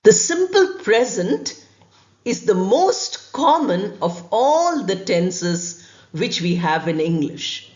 The simple present is the most common of all the tenses which we have in English.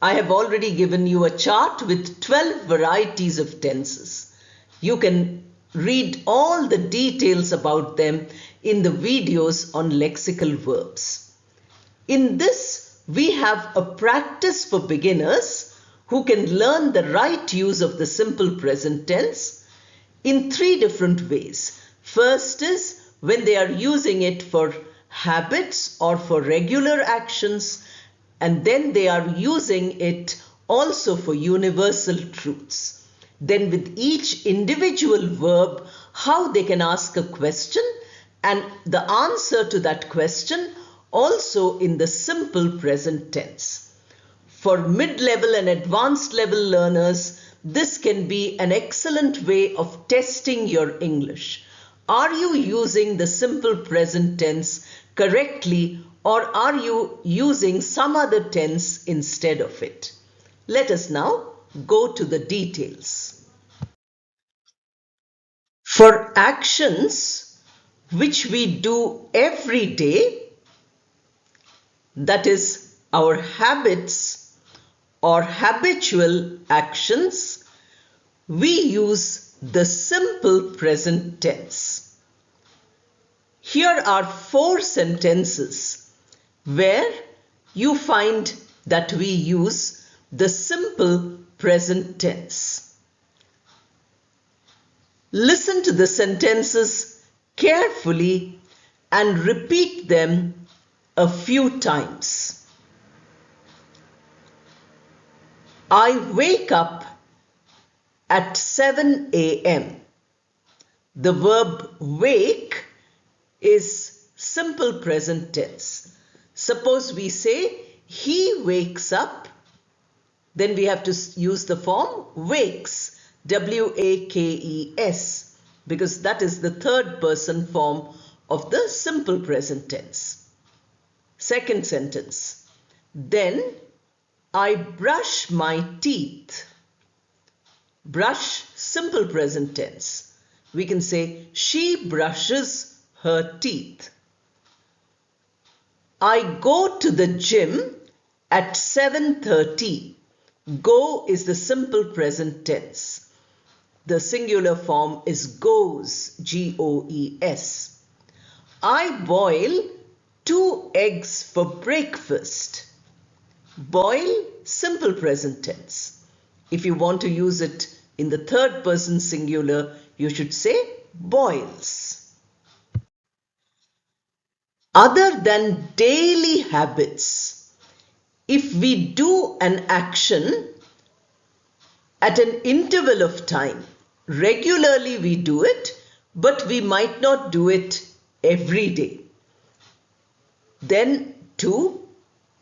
I have already given you a chart with 12 varieties of tenses. You can read all the details about them in the videos on lexical verbs. In this, we have a practice for beginners who can learn the right use of the simple present tense in 3 different ways. First is when they are using it for habits or for regular actions, and then they are using it also for universal truths. Then with each individual verb, how they can ask a question and the answer to that question also in the simple present tense. For mid-level and advanced level learners, this can be an excellent way of testing your English. Are you using the simple present tense correctly, or are you using some other tense instead of it? Let us now go to the details. For actions which we do every day, that is our habits or habitual actions, we use the simple present tense. Here are 4 sentences where you find that we use the simple present tense. Listen to the sentences carefully and repeat them a few times. I wake up at 7 a.m. The verb wake is simple present tense. Suppose we say he wakes up, then we have to use the form wakes, W-A-K-E-S, because that is the third person form of the simple present tense. Second sentence, then I brush my teeth. Brush, simple present tense. We can say she brushes her teeth. I go to the gym at 7:30. Go is the simple present tense. The singular form is goes, G-O-E-S. I boil 2 eggs for breakfast. Boil, simple present tense. If you want to use it in the third person singular, you should say boils. Other than daily habits, if we do an action at an interval of time, regularly we do it, but we might not do it every day, then too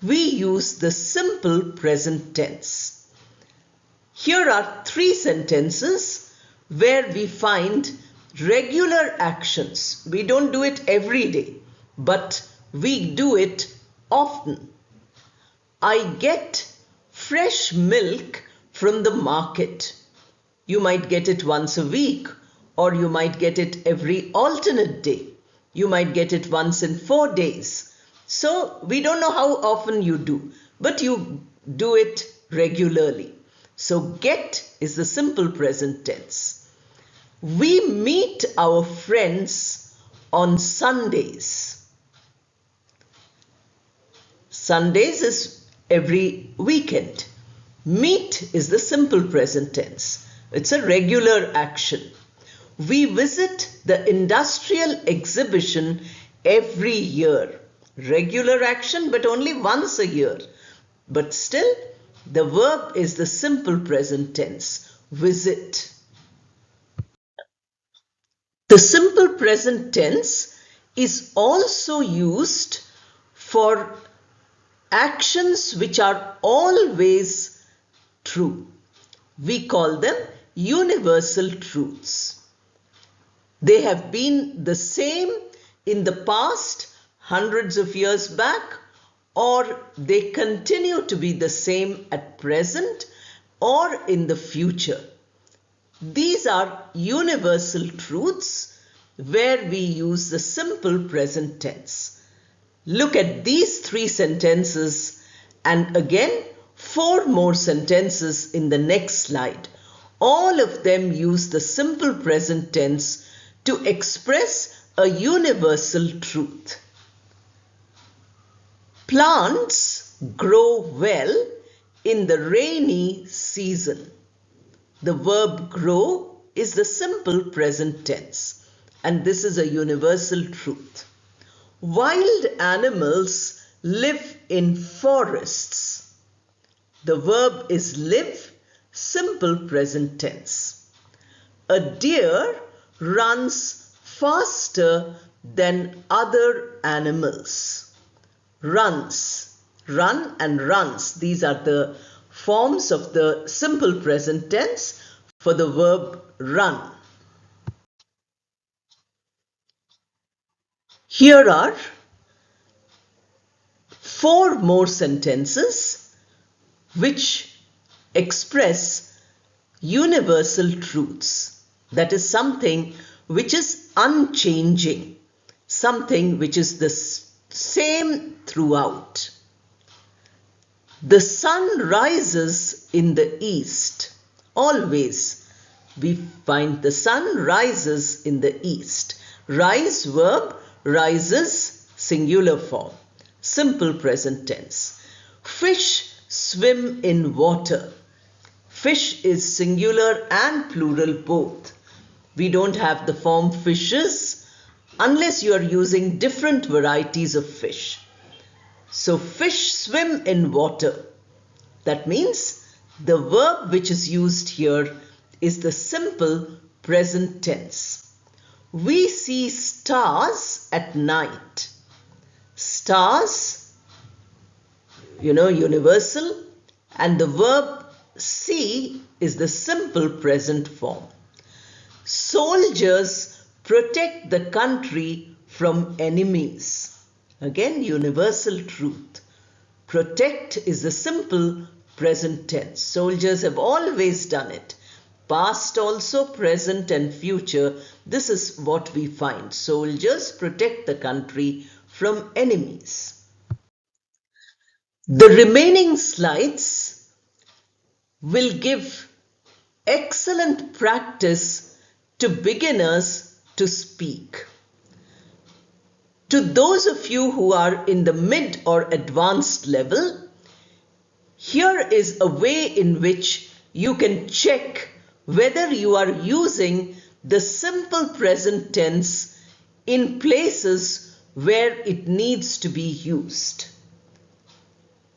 we use the simple present tense. Here are 3 sentences where we find regular actions. We don't do it every day, but we do it often. I get fresh milk from the market. You might get it once a week, or you might get it every alternate day. You might get it once in 4 days. So we don't know how often you do, but you do it regularly. So get is the simple present tense. We meet our friends on Sundays. Sundays is every weekend. Meet is the simple present tense. It's a regular action. We visit the industrial exhibition every year. Regular action, but only once a year. But still, the verb is the simple present tense, visit. The simple present tense is also used for actions which are always true. We call them universal truths. They have been the same in the past, hundreds of years back, or they continue to be the same at present or in the future. These are universal truths where we use the simple present tense. Look at these 3 sentences and again 4 more sentences in the next slide. All of them use the simple present tense to express a universal truth. Plants grow well in the rainy season. The verb grow is the simple present tense, and this is a universal truth. Wild animals live in forests. The verb is live, simple present tense. A deer runs faster than other animals. Runs, run and runs. These are the forms of the simple present tense for the verb run. Here are 4 more sentences which express universal truths. That is something which is unchanging, something which is the same throughout. The sun rises in the east. Always we find the sun rises in the east. Rise verb, rises singular form, simple present tense. Fish swim in water. Fish is singular and plural both. We don't have the form fishes unless you are using different varieties of fish. So fish swim in water. That means the verb which is used here is the simple present tense. We see stars at night. Stars, universal, and the verb see is the simple present form. Soldiers protect the country from enemies. Again, universal truth. Protect is the simple present tense. Soldiers have always done it. Past also, present and future. This is what we find. Soldiers protect the country from enemies. The remaining slides will give excellent practice to beginners to speak. To those of you who are in the mid or advanced level, here is a way in which you can check whether you are using the simple present tense in places where it needs to be used.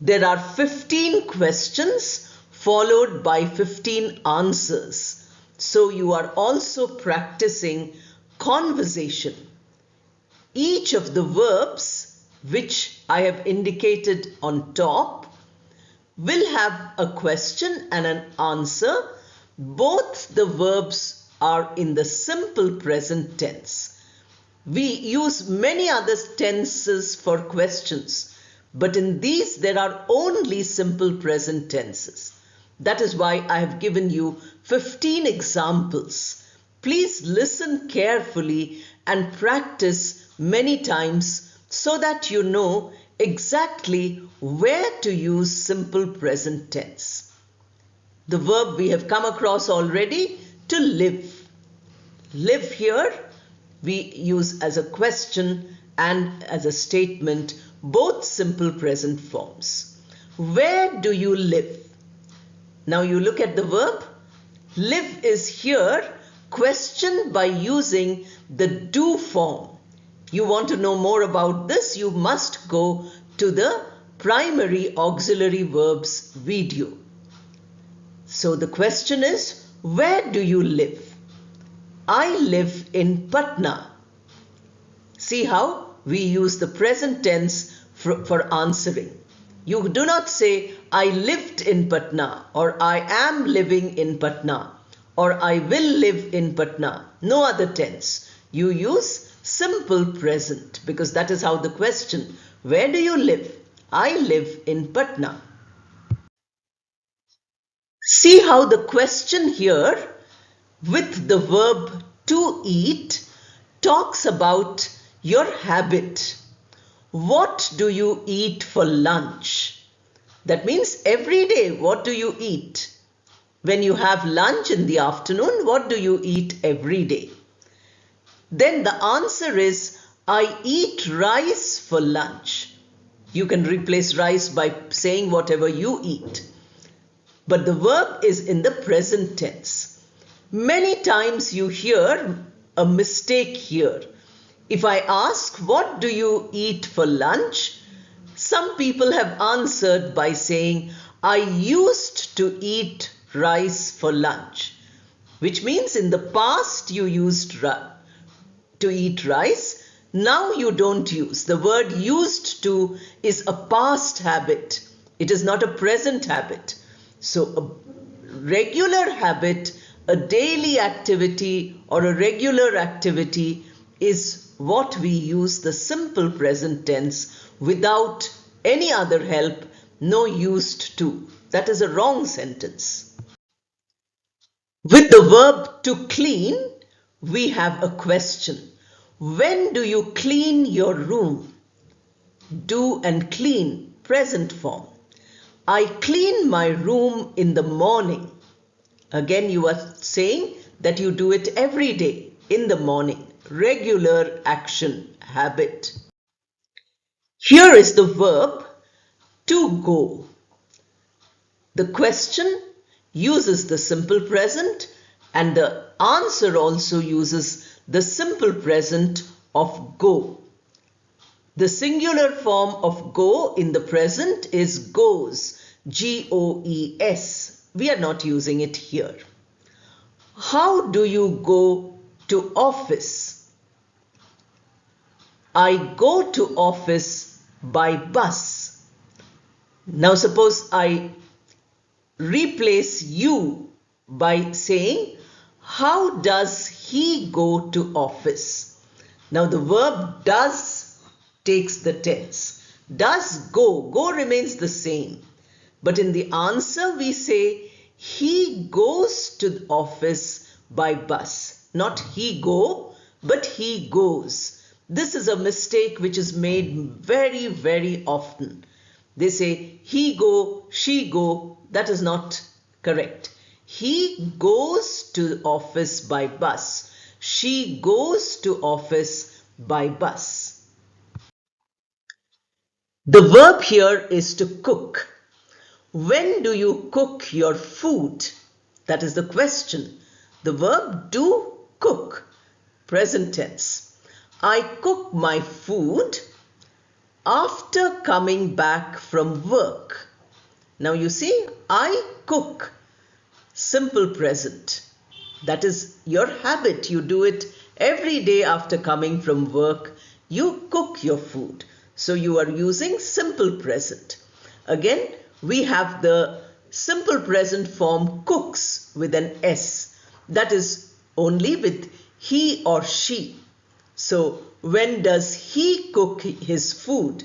There are 15 questions followed by 15 answers. So you are also practicing conversation. Each of the verbs which I have indicated on top will have a question and an answer. Both the verbs are in the simple present tense. We use many other tenses for questions, but in these there are only simple present tenses. That is why I have given you 15 examples. Please listen carefully and practice many times so that you know exactly where to use simple present tense. The verb we have come across already, to live. Live here we use as a question and as a statement, both simple present forms. Where do you live? Now you look at the verb. Live is here questioned by using the do form. You want to know more about this, you must go to the primary auxiliary verbs video. So the question is, where do you live? I live in Patna. See how we use the present tense for answering. You do not say, I lived in Patna, or I am living in Patna, or I will live in Patna. No other tense. You use simple present because that is how the question, where do you live? I live in Patna. See how the question here with the verb to eat talks about your habit. What do you eat for lunch? That means every day, what do you eat? When you have lunch in the afternoon, what do you eat every day? Then the answer is, I eat rice for lunch. You can replace rice by saying whatever you eat. But the verb is in the present tense. Many times you hear a mistake here. If I ask, what do you eat for lunch? Some people have answered by saying, I used to eat rice for lunch, which means in the past you used to eat rice. Now you don't use. The word used to is a past habit. It is not a present habit. So a regular habit, a daily activity or a regular activity is what we use the simple present tense without any other help, no used to. That is a wrong sentence. With the verb to clean, we have a question. When do you clean your room? Do and clean, present form. I clean my room in the morning. Again, you are saying that you do it every day in the morning. Regular action, habit. Here is the verb to go. The question uses the simple present and the answer also uses the simple present of go. The singular form of go in the present is goes, G-O-E-S. We are not using it here. How do you go to office? I go to office by bus. Now suppose I replace you by saying, how does he go to office? Now the verb does takes the tense. Does go remains the same. But in the answer we say, he goes to the office by bus. Not he go, but he goes. This is a mistake which is made very, very often. They say, he go, she go. That is not correct. He goes to office by bus. She goes to office by bus. The verb here is to cook. When do you cook your food? That is the question. The verb do cook, present tense. I cook my food after coming back from work. Now you see, I cook, simple present. That is your habit. You do it every day after coming from work. You cook your food. So you are using simple present. Again, we have the simple present form cooks with an S. That is only with he or she. So when does he cook his food?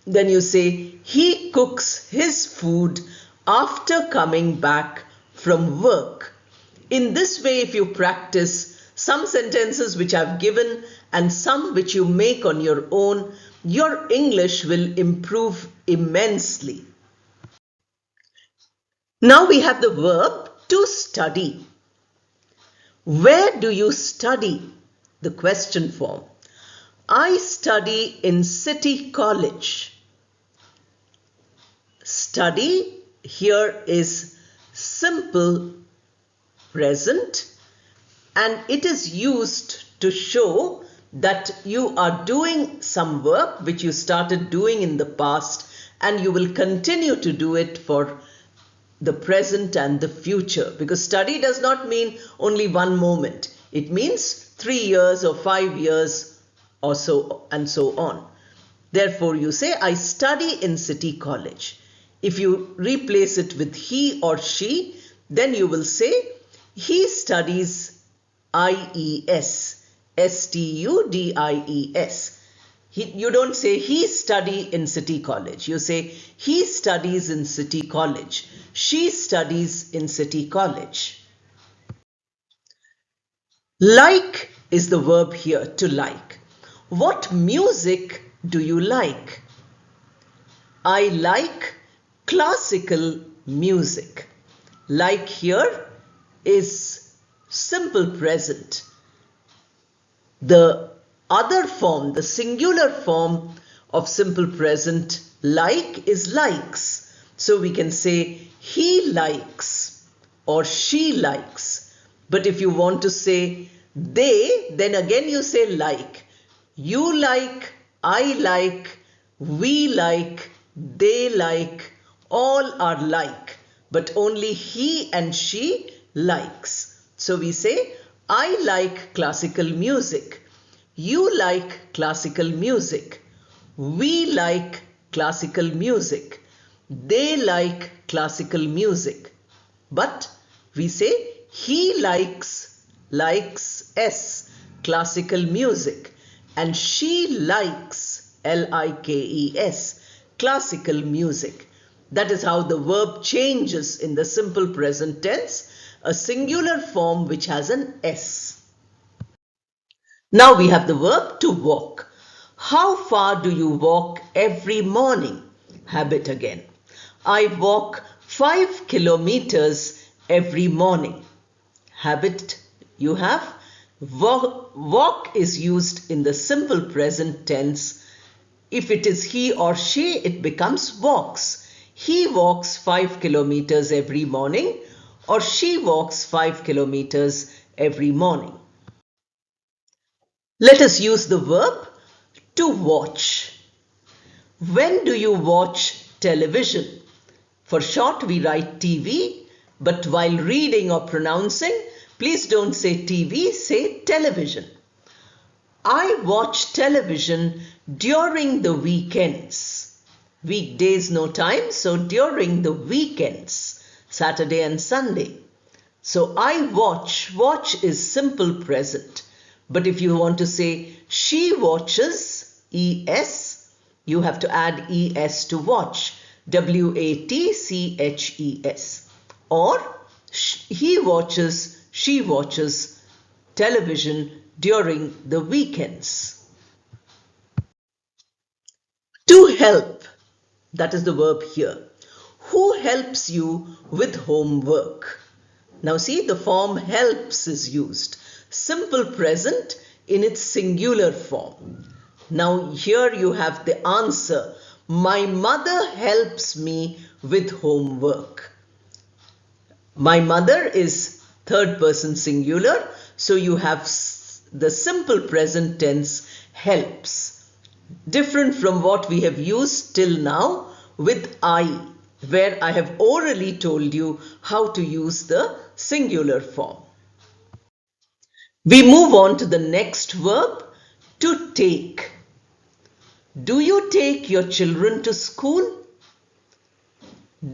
Then you say he cooks his food after coming back from work. In this way, if you practice some sentences which I've given and some which you make on your own, your English will improve immensely. Now we have the verb to study. Where do you study? The question form. I study in City College. Study here is simple present and it is used to show that you are doing some work which you started doing in the past and you will continue to do it for the present and the future, because study does not mean only one moment. It means 3 years or 5 years or so and so on. Therefore you say I study in City College. If you replace it with he or she, then you will say he studies IES. STUDIES. You don't say he study in City College. You say he studies in City College. She studies in City College. Like is the verb here, to like. What music do you like? I like classical music. Like here is simple present. The other form, the singular form of simple present like is likes. So we can say he likes or she likes. But if you want to say they, then again you say like. You like, I like, we like, they like, all are like, but only he and she likes. So we say, I like classical music. You like classical music. We like classical music. They like classical music. But we say, he likes S, classical music. And she likes, Likes, classical music. That is how the verb changes in the simple present tense, a singular form which has an S. Now we have the verb to walk. How far do you walk every morning? Habit again. I walk 5 kilometers every morning. Habit you have. Walk is used in the simple present tense. If it is he or she, it becomes walks. He walks 5 kilometers every morning, or she walks 5 kilometers every morning. Let us use the verb to watch. When do you watch television? For short, we write TV, but while reading or pronouncing, please don't say TV, say television. I watch television during the weekends. Weekdays no time, so during the weekends, Saturday and Sunday. So I watch is simple present. But if you want to say she watches, ES, you have to add ES to watch, WATCHES. Or he watches, she watches television during the weekends. To help, that is the verb here. Who helps you with homework? Now see, the form helps is used. Simple present in its singular form. Now here you have the answer. My mother helps me with homework. My mother is third person singular, so you have the simple present tense helps. Different from what we have used till now with I, where I have orally told you how to use the singular form. We move on to the next verb, to take. Do you take your children to school?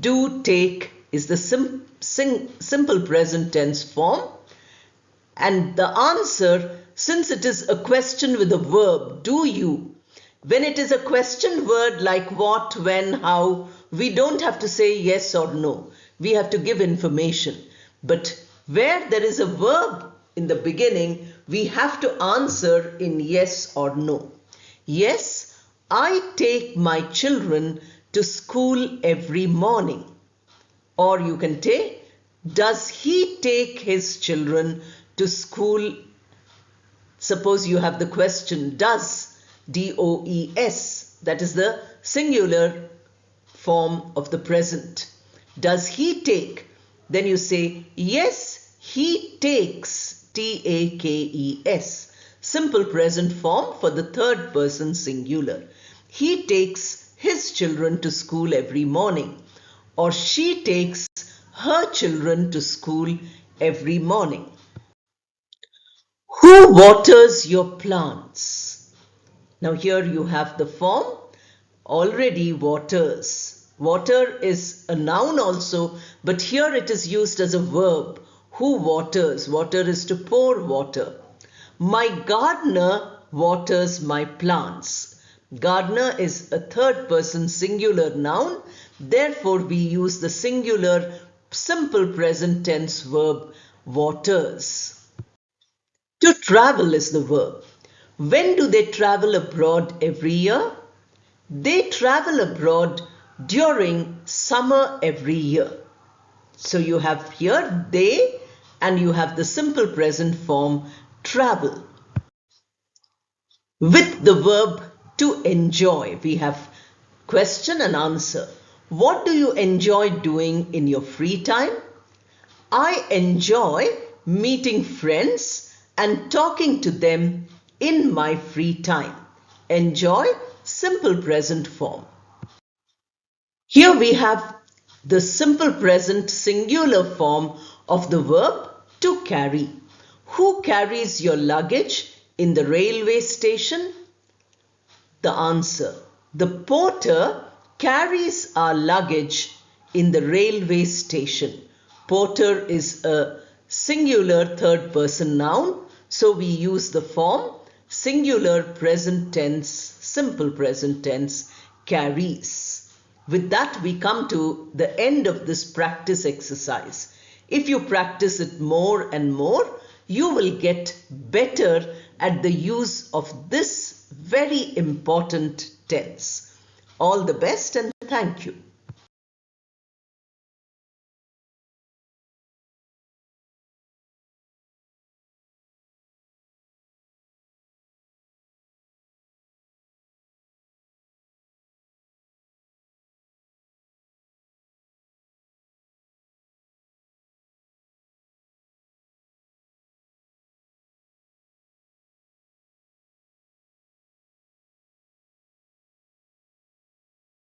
Do take is the simple present tense form. And the answer, since it is a question with a verb, do you? When it is a question word like what, when, how, we don't have to say yes or no. We have to give information. But where there is a verb in the beginning, we have to answer in yes or no. Yes, I take my children to school every morning. Or you can take, does he take his children to school? Suppose you have the question does, DOES, that is the singular form of the present. Does he take? Then you say, yes, he takes, TAKES, simple present form for the third person singular. He takes his children to school every morning, or she takes her children to school every morning. Who waters your plants? Now here you have the form already waters. Water is a noun also, but here it is used as a verb. Who waters? Water is to pour water. My gardener waters my plants. Gardener is a third person singular noun. Therefore, we use the singular simple present tense verb waters. To Travel is the verb. When do they travel abroad every year? They travel abroad during summer every year. So you have here they and you have the simple present form travel. With the verb to enjoy, we have question and answer. What do you enjoy doing in your free time? I enjoy meeting friends and talking to them in my free time. Enjoy, simple present form. Here we have the simple present singular form of the verb to carry. Who carries your luggage in the railway station? The answer. The porter carries our luggage in the railway station. Porter is a singular third person noun, so we use the form singular present tense, simple present tense, carries. With that, we come to the end of this practice exercise. If you practice it more and more, you will get better at the use of this very important tense. All the best and thank you.